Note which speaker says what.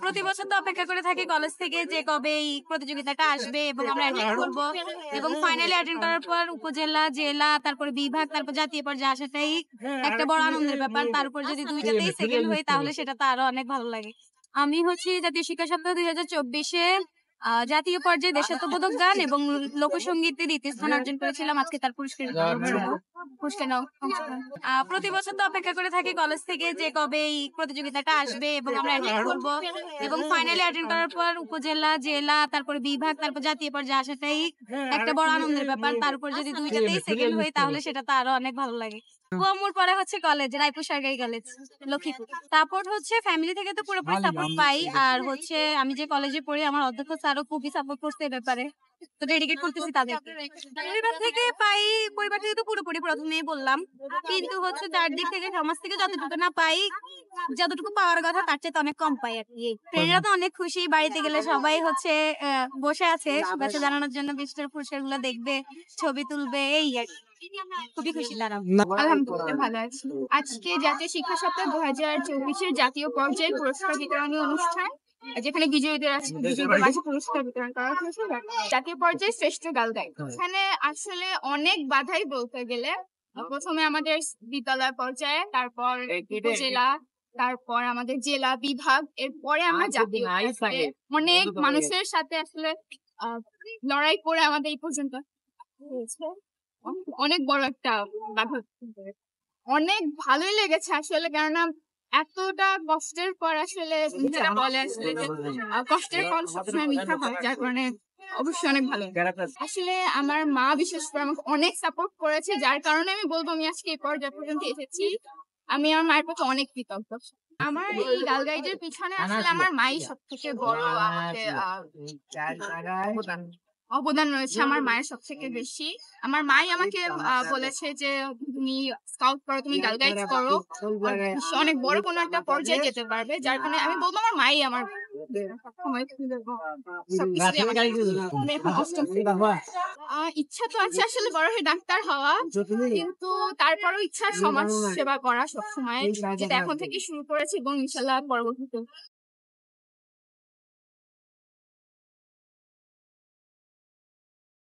Speaker 1: প্রতি বছর তো অপেক্ষা করে থাকি কলেজ থেকে যে কবে এই প্রতিযোগিতাটা আসবে এবং আমরা অ্যাটেন্ড করব এবং ফাইনালি অ্যাটেন্ড করার পর উপজেলা, জেলা, তারপরে বিভাগ, তারপর জাতীয় পর্যায়ে আসাটাই একটা বড় আনন্দের ব্যাপার। তার উপর যদি দুইটাতেই সেকেন্ড হই তাহলে সেটা তো আরো অনেক ভালো লাগে। আমি হচ্ছি জাতীয় শিক্ষা সপ্তাহ 2024-এ জাতীয় পর্যায়ে দেশাত্মবোধক গান এবং লোকসঙ্গীতে দ্বিতীয় স্থান অর্জন করেছিলাম। আজকে তার পুরস্কার প্রতি বছর তো অপেক্ষা করে থাকি কলেজ থেকে যে কবে এই প্রতিযোগিতাটা আসবে এবং আমরা অ্যাটেন্ড করব এবং ফাইনালি অ্যাটেন্ড করার পর উপজেলা, জেলা, তারপরে বিভাগ, তারপর জাতীয় পর্যায়ে আসাটাই একটা বড় আনন্দের ব্যাপার। তার উপর যদি দুইটাতেই সেকেন্ড হই তাহলে সেটা তো আরো অনেক ভালো লাগে। আমার পরে হচ্ছে কলেজ, রায়পুর সরকারি কলেজ, লক্ষ্মীপুর। সাপোর্ট হচ্ছে ফ্যামিলি থেকে তো পুরোপুরি সাপোর্ট পাই, আর হচ্ছে আমি যে কলেজে পড়ি আমার অধ্যক্ষ স্যারও খুবই সাপোর্ট করছে এই ব্যাপারে, তো ডেডিকেট করতেছি তাদের। পরিবার থেকে তো পুরোপুরি প্রথমেই বললাম, কিন্তু হচ্ছে তার দিক থেকে সমাজ থেকে যতটুকু না পাই, যতটুকু পাওয়ার কথা তার চেয়ে অনেক কম পাই আর কি। ফ্রেন্ডরা তো অনেক খুশি, বাড়িতে গেলে সবাই হচ্ছে বসে আছে শুভেচ্ছা জানানোর জন্য, বিশেষ পুরস্কার গুলো দেখবে, ছবি তুলবে, এই আর কি। খুবই খুশি তারা।
Speaker 2: আলহামদুলিল্লাহ ভালো আছি। আজকে জাতীয় শিক্ষা সপ্তাহ 2024-এর জাতীয় পর্যায়ে পুরস্কার বিতরণী অনুষ্ঠান, যেখানে বিজয়ীদের মাঝে পুরস্কার বিতরণ করা হয়েছে। জাতীয় পর্যায়ে শ্রেষ্ঠ গাল গায়, এখানে আসলে অনেক বাধাই বলতে গেলে। প্রথমে আমাদের বিদ্যালয় পর্যায়ে, তারপর উপজেলা, তারপর আমাদের জেলা, বিভাগ, এরপরে আমরা জাতীয়। অনেক মানুষের সাথে আসলে লড়াই করে আমাদের এই পর্যন্ত হয়েছে। অনেক বড় একটা বাধা, অনেক ভালোই লেগেছে আসলে, কেননা এতটা কষ্টের পর আসলে যেটা বলে আসলে যে কষ্টের ফল সবসময় মিঠা হয়, যার কারণে অবশ্যই অনেক ভালো। আসলে আমার মা বিশেষ করে আমাকে অনেক সাপোর্ট করেছে, যার কারণে আমি বলবো আমি আজকে এই পর্যায় পর্যন্ত এসেছি। আমি আমার মায়ের প্রতি অনেক কৃতজ্ঞ। আমার এই গাল গাইডের পিছনে আসলে আমার মাই সব থেকে বড় আমাকে অবদান রয়েছে। আমার মায়ের সব থেকে বেশি আমার মাই আমাকে বলেছে যে তুমি স্কাউট করো, তুমি গাল গাইড করো, অনেক বড় কোনো একটা পর্যায়ে যেতে পারবে, যার কারণে আমি বলবো আমার মাই আমার ইচ্ছা তো আছে আসলে বড় হয়ে ডাক্তার হওয়া, কিন্তু তারপরও ইচ্ছা সমাজ সেবা করা সবসময়, যেটা এখন থেকে শুরু করেছি এবং ইনশাল্লাহ পরবর্তীতে